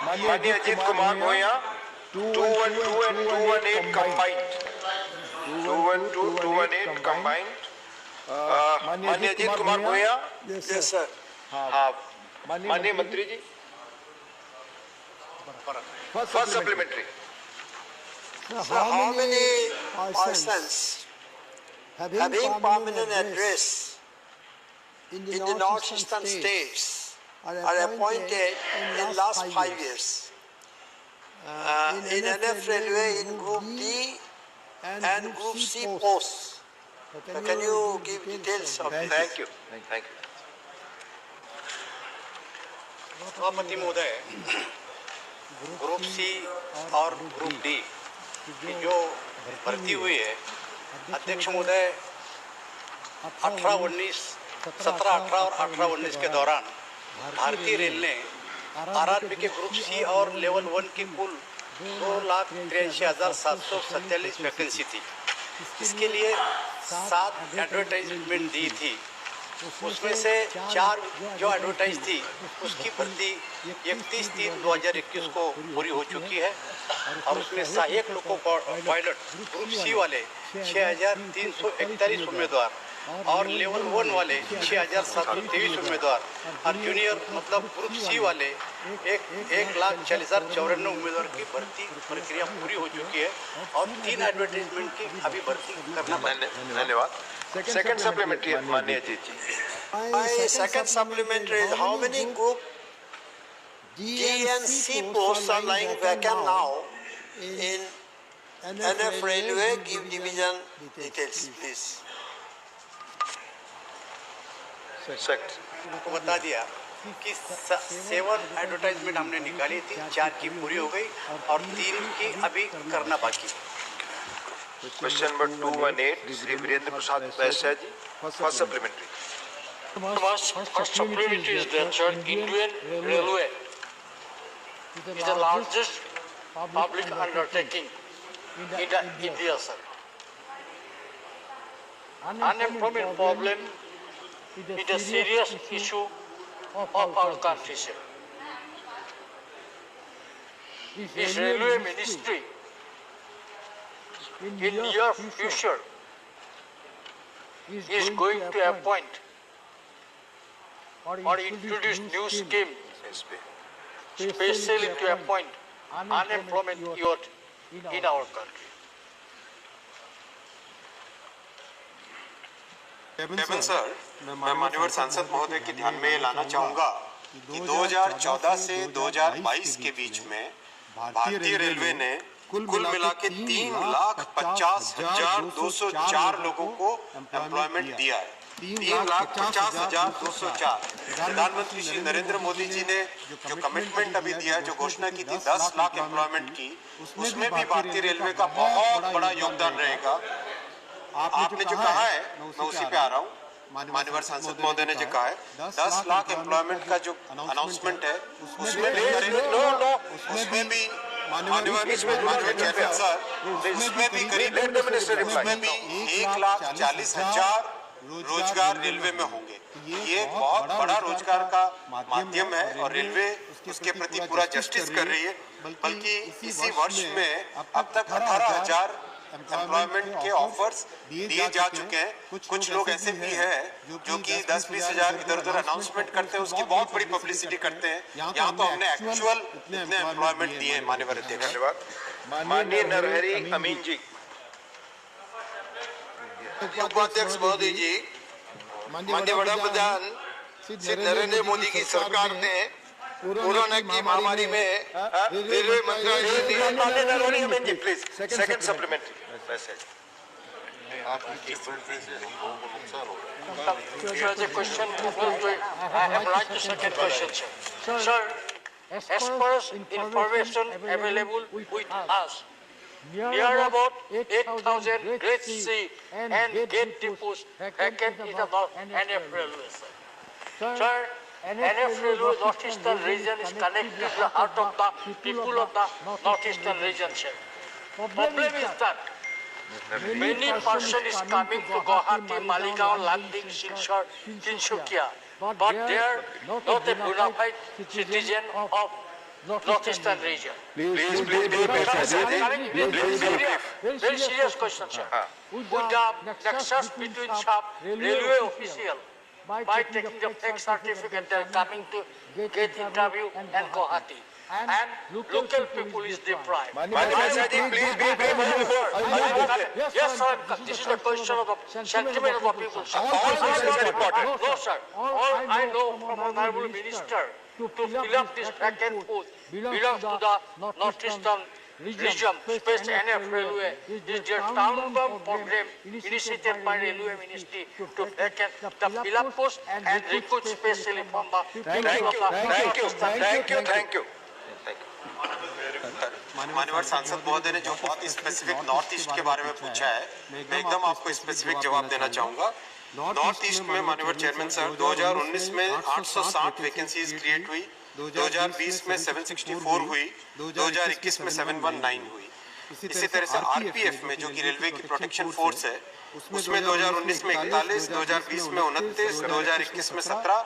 माननीय अजीत कुमार भूया 212 and 218 combined. 212, 218 combined. माननीय अजीत कुमार भूया. Yes, sir. हाँ. माननीय मंत्री जी. First supplementary. So how many persons having permanent address in the northeastern states are appointed in last 5 years in NF Railway in Group D and Group C posts? Can you give details of this? Thank you. Thank you. सभापति महोदय, group C और group D की जो भर्ती हुई है, अध्यक्ष महोदय 18-19, 17-18 और 18-19 के दौरान भारतीय रेल ने आरआरबी के ग्रुप सी और लेवल 1 की कुल 2,83,747 वैकेंसी थी। इसके लिए 7 एडवर्टाइजमेंट दी थी। उसमें से 4 जो एडवर्टाइज थी उसकी भर्ती 31/3/2021 को पूरी हो चुकी है और उसमें सहायक लोको पायलट ग्रुप सी वाले 6,341 उम्मीदवार और लेवल 1 वाले 6,723 उम्मीदवार और जूनियर मतलब ग्रुप सी वाले 1,40,094 उम्मीदवार की भर्ती प्रक्रिया पूरी हो चुकी है और 3 एडवर्टाइजमेंट की अभी भर्ती करना बाकी है। धन्यवाद। Second supplementary, माननीय अजीत जी. My second supplementary is how many Group D and C posts are lying vacant now in NF Railway? Give division details, please. Second. को बता दिया कि 7 एडवर्टाइजमेंट हमने निकाली थी, 4 की पूरी हो गई और 3 की अभी करना बाकी। Question number 218, Shri Virendra Prasad Vaishya ji. First supplementary. First supplementary is that, sir, Indian Railway is the largest public undertaking in India, sir. Unemployment problem is a serious issue of our country, sir. This railway ministry in near future is going to appoint or introduce new scheme specially to appoint unemployment youth in our country. एवं sir, मैं माननीय सांसद महोदय के ध्यान में लाना चाहूँगा कि 2014 से 2022 के बीच में भारतीय रेलवे ने कुल मिला के 3,50,204 लोगों को एम्प्लॉयमेंट दिया है। 3,50,204। प्रधानमंत्री श्री नरेंद्र मोदी जी ने जो कमिटमेंट अभी दिया है, जो घोषणा की थी 10 लाख एम्प्लॉयमेंट की, उसमें भी भारतीय रेलवे का बहुत बड़ा योगदान रहेगा। आपने जो कहा है, मैं उसी पे आ रहा हूँ। माननीय सांसद महोदय ने जो कहा है 10 लाख एम्प्लॉयमेंट का जो अनाउंसमेंट है, उसमें भी करीब 1,40,000 रोजगार रेलवे में होंगे। ये बहुत बड़ा रोजगार का माध्यम है और रेलवे उसके प्रति पूरा जस्टिस कर रही है। बल्कि इसी वर्ष में अब तक 18,000 एम्प्लॉयमेंट के ऑफर्स दिए जा चुके हैं। कुछ लोग ऐसे भी हैं जो कि 10-20 हजार इधर-उधर अनाउंसमेंट करते हैं, उसकी बहुत बड़ी पब्लिसिटी करते हैं। यहाँ तो हमने एक्चुअल इतने एम्प्लॉयमेंट दिए हैं। माननीय अध्यक्ष। धन्यवाद। माननीय नरहरि अमीन जी. उपाध्यक्ष महोदय जी, माननीय वड़ा प्रधान श्री नरेंद्र मोदी की सरकार ने कोरोना की महामारी में रेलवे मंत्रालय माननीय नरहरि अमीन जी, please. Second supplementary. Sir, the question, I have like the second question, sir. Sir, as per information available with us, near about 8,000 grade C and gate depots vacant in the NF Railway, sir. Sir, NF Railway Northeastern region is connected to the heart of the people of the Northeastern region, sir. Problem is that many person is coming to Guwahati, Maligaon, Landing, Silchar, Tinsukia, but they are not a bona fide citizen of northeastern region. Please be brief. Very serious question, sir. Would the nexus between sharp railway official by taking the fake certificate they are coming to get interview and Guwahati, and local people is deprived? Please be brief. Yes, sir. This is the question of the sentiment of the people, sir. No, sir. All I know from Honorable Minister to fill up this vacant post belongs to the northeastern region, Space NF Railway. This is the town-bound program initiated by Railway Ministry to vacant the fill up post and recruit specially from the Thank you. माननीय सांसद महोदय ने जो बहुत specific north east के बारे में पूछा है, मैं एकदम आपको स्पेसिफिक जवाब देना चाहूंगा। नॉर्थ ईस्ट में माननीय चेयरमैन सर 2019 में 860 वैकेंसीज क्रिएट हुई, 2020 में 764 हुई, 2021 में 719 हुई। इसी तरह से आरपीएफ में जो कि रेलवे की प्रोटेक्शन फोर्स है, उसमें 2019 में 41, 2020 में 29, 2021 में 17,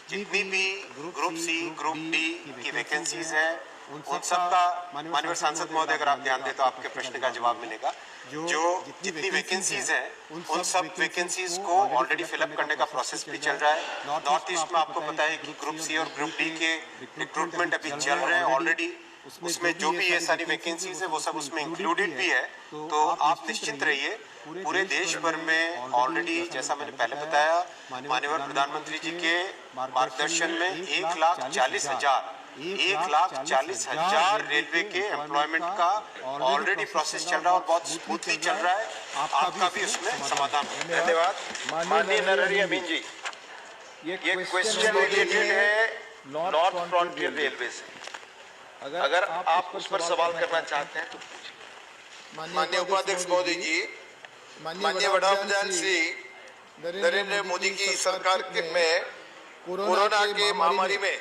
जितनी भी ग्रुप सी ग्रुप डी की वैकेंसीज है उन सबका माननीय सांसद महोदय अगर आप ध्यान दें तो आपके प्रश्न का जवाब मिलेगा। जो जितनी वैकेंसीज हैं उन सब वैकेंसीज को ऑलरेडी फिलअप करने का प्रोसेस भी चल रहा है। नॉर्थ ईस्ट में आपको पता है कि ग्रुप सी और ग्रुप डी के रिक्रूटमेंट अभी चल रहे हैं ऑलरेडी। उसमें जो भी ये सारी वैकेंसीज है वो सब उसमें इंक्लूडेड भी है। तो आप निश्चित रहिए, पूरे देश भर में ऑलरेडी जैसा मैंने पहले बताया, माननीय प्रधानमंत्री जी के मार्गदर्शन में 1,40,000 रेलवे के एम्प्लॉयमेंट का ऑलरेडी प्रोसेस चल रहा है और बहुत स्मूथली चल रहा है। आपका भी उसमें समाधान है। धन्यवाद। माननीय नरहरि अमीन जी, ये क्वेश्चन रिलेटेड है नॉर्थ फ्रंटियर रेलवे से। अगर आप उस पर सवाल करना चाहते हैं तो माननीय उपाध्यक्ष महोदय जी, माननीय वडाप्रधान श्री नरेंद्र मोदी की सरकार में कोरोना के महामारी में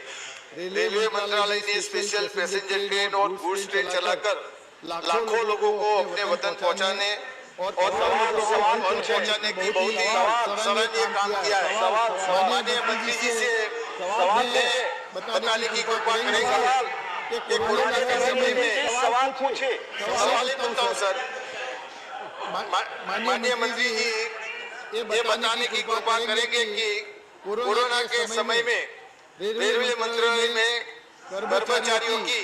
रेलवे मंत्रालय ने स्पेशल पैसेंजर ट्रेन और गुड्स ट्रेन चलाकर लाखों लोगों को अपने वतन पहुंचाने और पहुंचाने की बहुत ही सराहनीय काम किया है। माननीय मंत्री जी से बताने की कृपा करेंगे कि कोरोना के समय में सवाल पूछे। सवाल ही करता हूँ सर। माननीय मंत्री जी ये बताने की कृपा करेंगे कि कोरोना के समय में रेलवे मंत्रालय में कर्मचारियों की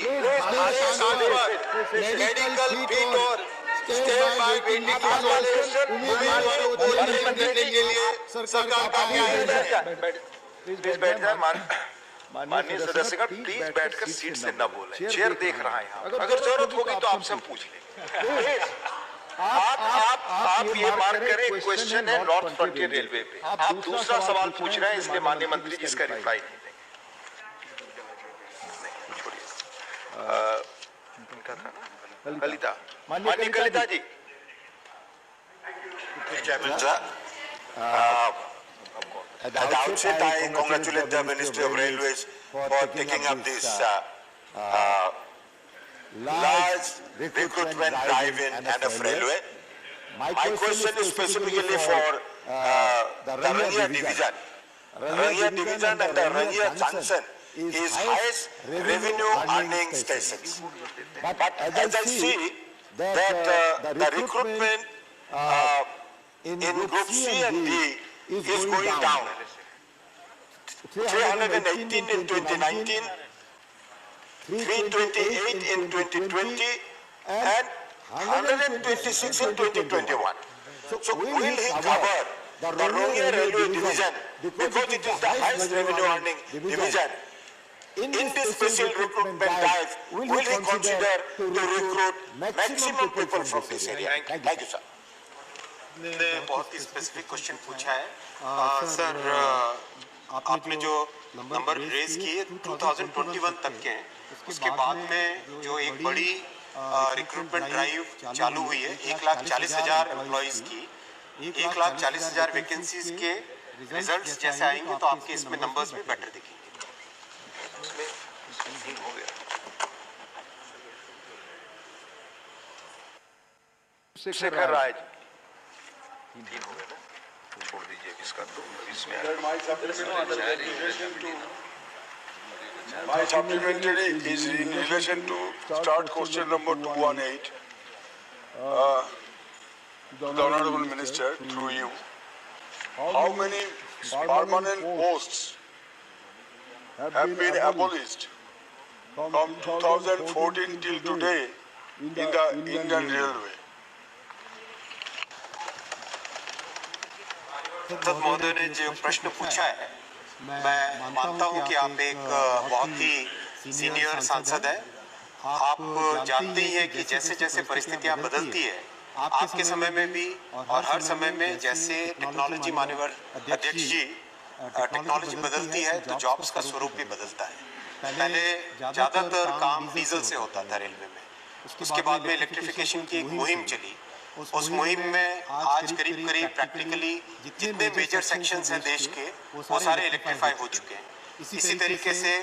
मेडिकल किट और स्टेट बाय वेंडिंग वाले उम्मीदवारों को नियुक्त करने के लिए सरकार का क्या है? प्लीज बैठ जाए। माननीय सदस्यगण प्लीज बैठकर सीट से न बोलें, चेयर देख रहा है यहाँ। अगर जरूरत होगी तो आपसे हम पूछ लेंगे। आप ये मार्क करें, क्वेश्चन है नॉर्थ फ्रंटियर रेलवे पे। आप दूसरा सवाल पूछ रहे हैं, इसलिए माननीय मंत्री जी इसका रिप्लाई नहीं देंगे। कलिता, माननीय कलिता जी। At the outset, I congratulate the Ministry of Railways for taking up this large recruitment drive in NF Railway. My question is specifically for the Rania division. Rania division and the Rania Junction is highest revenue earning stations. But as I see that the recruitment in Group C and D is going down. 318 in 2019, 328 in 2020, and 126 in 2021. So will he cover the Rania Railway Division because it is the highest revenue earning division? In this special recruitment drive, will he consider to recruit maximum people from this area? Thank you, sir. ने बहुत ही specific question पूछा है। Sir, आपने जो number raise किए 2021 तक के हैं, उसके बाद में जो एक बड़ी रिक्रूटमेंट ड्राइव चालू हुई है 1,40,000 एम्प्लॉइज की, 1,40,000 वैकेंसीज के रिजल्ट्स जैसे आएंगे तो आपके इसमें नंबर्स भी बेटर दिखेंगे। से कर रहा है जी। 3 हो गए ना, छोड़ दीजिए इसका। तो इसमें My supplementary is in relation to start question number 218. The Honorable Minister, through you, how many permanent posts have been abolished from 2014 till today in the Indian Railway? संसद महोदय ने जो प्रश्न पूछा है, मैं मानता हूं कि आप एक बहुत ही सीनियर सांसद हैं। आप जानते ही हैं कि जैसे जैसे परिस्थितियां बदलती है, आपके समय में भी और हर समय में जैसे टेक्नोलॉजी, माननीय अध्यक्ष जी, टेक्नोलॉजी बदलती है तो जॉब्स का स्वरूप भी बदलता है। पहले ज्यादातर काम डीजल से होता था रेलवे में, उसके बाद में इलेक्ट्रिफिकेशन की एक मुहिम चली। उस मुहिम में आज करीब करीब प्रैक्टिकली जितने मेजर सेक्शंस हैं देश के, वो सारे इलेक्ट्रीफाई हो चुके हैं। इसी तरीके से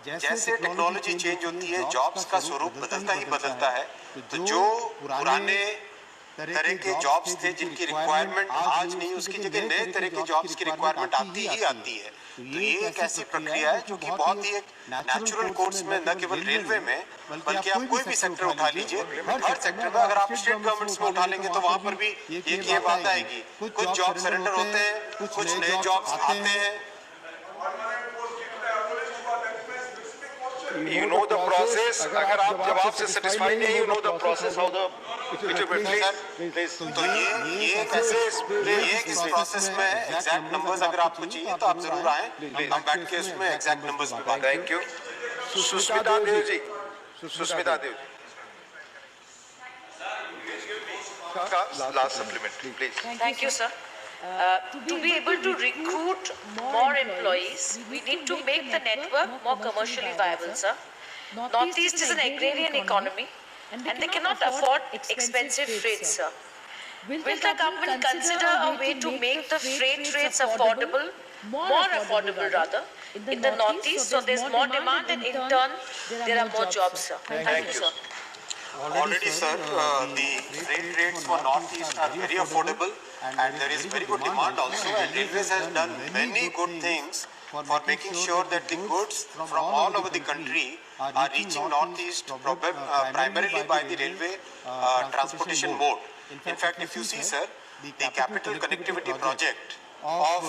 जैसे टेक्नोलॉजी चेंज होती है, जॉब्स का स्वरूप बदलता ही बदलता है। तो जो पुराने तरह के जॉब्स थे जिनकी रिक्वायरमेंट आज नहीं, उसकी जगह नए तरह के जॉब्स की रिक्वायरमेंट आती ही आती है। तो ये एक ऐसी प्रक्रिया है जो कि बहुत ही एक नेचुरल कोर्स में, न केवल रेलवे में बल्कि आप कोई भी सेक्टर उठा लीजिए, हर सेक्टर में अगर आप स्टेट गवर्नमेंट्स में उठा लेंगे तो वहां पर भी एक ये बात आएगी, कुछ जॉब सरेंडर होते हैं, कुछ नए जॉब्स आते हैं। You know the process. अगर आप जवाब से satisfied नहीं, you know the process how the please. तो ये कैसे इस प्रोसेस में एग्जैक्ट नंबर्स अगर आपको चाहिए तो आप जरूर आए, हम बैठ के उसमें एग्जैक्ट नंबर्स में बात। Thank you. Sushmita Dev ji, Sushmita Dev ji, last supplementary, please. Thank you, sir. To be able to recruit more employees, we need to make the network more commercially viable, sir. Northeast is an agrarian economy and they cannot afford expensive freight, sir. Will the government consider a way to make the freight rates affordable, more affordable rather, in the Northeast, so there's more demand and in turn there are more jobs, sir? Thank you, sir. Already, sir, the freight rates for Northeast are very affordable and there is very good demand also, and Railways has done many good things for making sure that the goods from all over the country are reaching Northeast primarily by the railway transportation mode. In fact, if you see, sir, the capital connectivity project of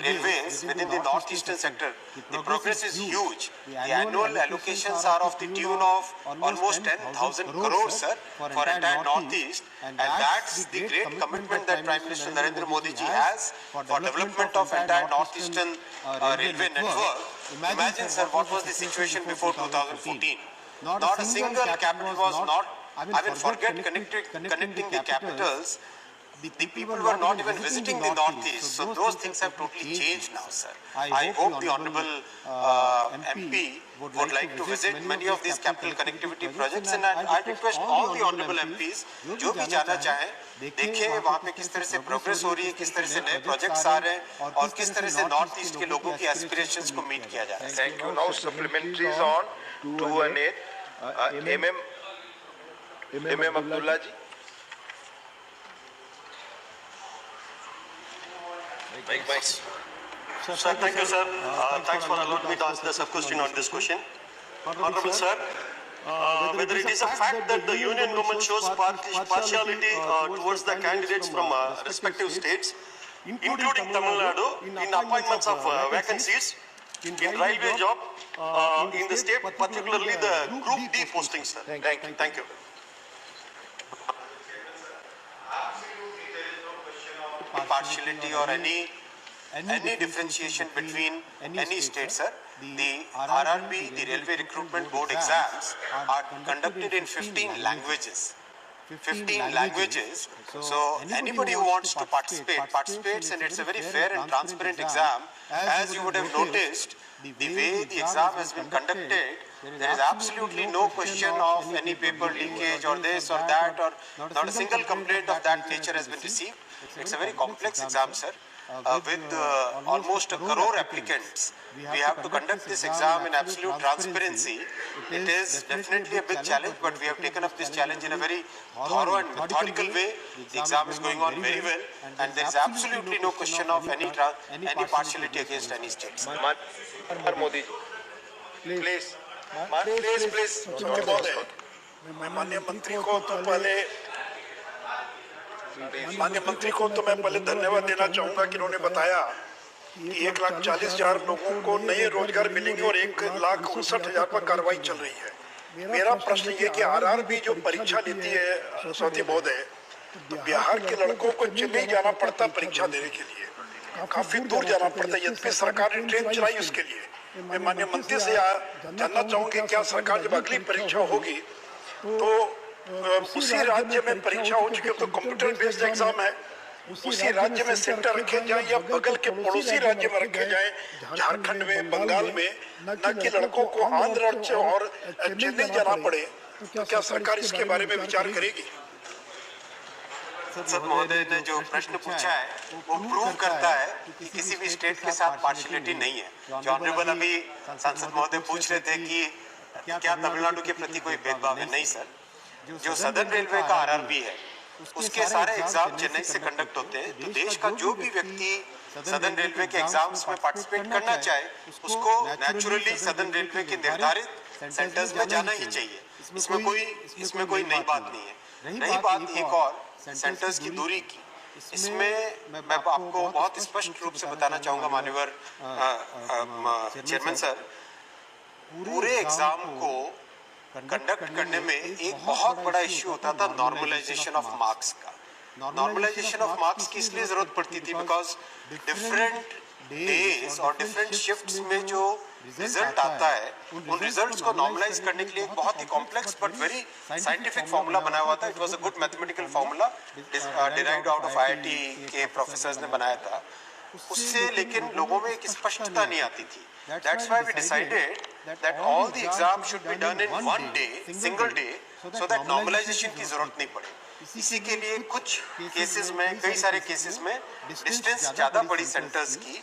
railways within the northeastern sector, the progress is huge. The annual allocations are of the tune of almost 10,000 crores, sir, for entire northeast, and that's the great commitment that Prime Minister Narendra Modi ji has for development of entire northeastern railway network. Imagine, sir, what was the situation before 2014. Not a single capital was not, I mean, forget connecting the capitals. The people were not even visiting the Northeast, so those things have totally changed now, sir. I hope the Honorable MP would like to visit many of these capital connectivity projects, and I request all the Honorable MPs, जो भी जाना चाहें, देखें वहाँ पे किस तरह से प्रोग्रेस हो रही है, किस तरह से नए प्रोजेक्ट्स आ रहे हैं और किस तरह से नॉर्थ ईस्ट के लोगों की एस्पिरेशंस को मीट किया जा रहा है। Thank you. Now supplementaries on 218. MM Abdullah ji. Sir, thank you, sir. Thanks for allowing me to ask the sub-question on this question. Honorable sir, whether it is a fact that the union government shows partiality towards the candidates from respective states, including Tamil Nadu, in appointments of vacancies in railway job in the state, particularly the Group D postings, sir. Thank you. Partiality or any differentiation between any state, sir. The RRB, the Railway Recruitment Board exams are conducted in 15 languages. 15 languages. So anybody who wants to participates, and it's a very fair and transparent exam. As you would have noticed, the way the exam has been conducted, there is absolutely no question of any paper leakage or this or that, or not a single complaint of that nature has been received. It's a very complex exam, sir. With almost 1 crore applicants, we have to conduct this exam in absolute transparency. It is definitely a big challenge, but we have taken up this challenge in a very thorough and methodical way. The exam is going on very well, and there is absolutely no question of any partiality against any state. Modi ji. Please please मैं माननीय मंत्री को तो मैं पहले धन्यवाद देना चाहूंगा कि उन्होंने बताया कि 1,40,000 लोगों को नए रोजगार मिलेंगे और 1,59,000 पर कार्रवाई चल रही है। मेरा प्रश्न ये कि आरआरबी जो परीक्षा लेती है सरस्वती महोदय, तो बिहार के लड़कों को चेन्नई जाना पड़ता परीक्षा देने के लिए, काफी दूर जाना पड़ता है, यद्यपि सरकार ने ट्रेन चलाई उसके लिए। मैं माननीय मंत्री से जानना चाहूंगी क्या सरकार जब अगली परीक्षा होगी तो उसी राज्य में परीक्षा हो चुकी है, तो कंप्यूटर बेस्ड एग्जाम है, उसी राज्य में सेंटर रखे जाए या बगल के पड़ोसी राज्य में रखे जाए, झारखंड में, बंगाल में, न कि लड़कों को आंध्र और चेन्नई जाना पड़े, तो क्या सरकार इसके बारे में विचार करेगी? संसद महोदय ने जो प्रश्न पूछा है वो प्रूव करता है कि किसी भी स्टेट के साथ पार्शियलिटी नहीं है। जो ऑनरेबल अभी सांसद महोदय पूछ रहे थे कि क्या तमिलनाडु के प्रति कोई भेदभाव है, नहीं सर। जो सदर्न रेलवे का आरआरबी है उसके सारे एग्जाम चेन्नई से कंडक्ट होते हैं, तो देश का जो भी व्यक्ति सदर्न रेलवे के एग्जाम्स में पार्टिसिपेट करना चाहे उसको नेचुरली सदर्न रेलवे के निर्धारित सेंटर्स में जाना ही चाहिए। इसमें कोई नई बात नहीं है। रही बात एक और सेंटर्स की दूरी की, इसमें मैं आपको बहुत स्पष्ट रूप से बताना चाहूंगा माननीय चेयरमैन सर, पूरे एग्जाम को कंडक्ट करने में एक बहुत बड़ा इश्यू होता था नॉर्मलाइजेशन ऑफ मार्क्स का। नॉर्मलाइजेशन ऑफ मार्क्स की इसलिए जरूरत पड़ती थी बिकॉज डिफरेंट डेज और डिफरेंट शिफ्ट्स में जो रिजल्ट आता है उन रिजल्ट्स को नॉर्मलाइज करने के लिए एक बहुत ही complex but very scientific formula बनाया हुआ था। It was a good mathematical formula derived out of IIT के प्रोफेसर्स ने बनाया था। उससे लेकिन लोगों में एक स्पष्टता नहीं आती थी। That's why we decided that all the exams should be done in one day, single day, so that normalization की जरूरत नहीं पड़े। इसी के लिए कुछ केसेस में, कई सारे केसेस में डिस्टेंस ज्यादा पड़ी सेंटर्स की,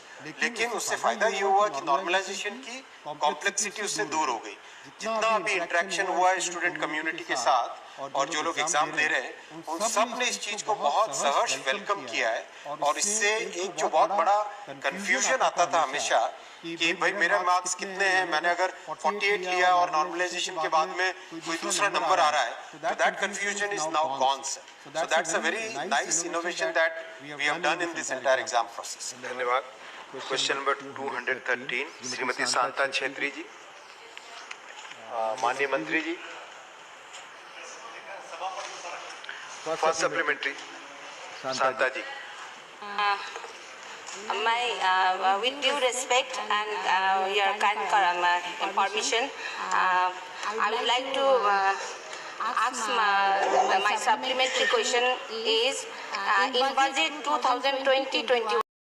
लेकिन उससे फायदा ये हुआ कि नॉर्मलाइजेशन की कॉम्प्लेक्सिटी उससे दूर हो गई। जितना भी इंटरेक्शन हुआ है स्टूडेंट कम्युनिटी के साथ और जो लोग एग्जाम दे रहे हैं उन सब ने इस चीज को बहुत सहर्ष वेलकम किया है। और इससे एक जो बहुत बड़ा कंफ्यूजन आता था हमेशा कि भाई मेरे मार्क्स कितने हैं, मैंने अगर 48 लिया और नॉर्मलाइजेशन के बाद में कोई दूसरा नंबर आ रहा है, तो that confusion is now gone sir. So that's a very nice innovation that we have done in this entire exam process. धन्यवाद। Question number 213 Shrimati Shanta Chhetri ji. माननीय मंत्री जी, first supplementary Shanta ji. With due respect and your kind permission, I would like to ask my supplementary question is in budget 2020-21.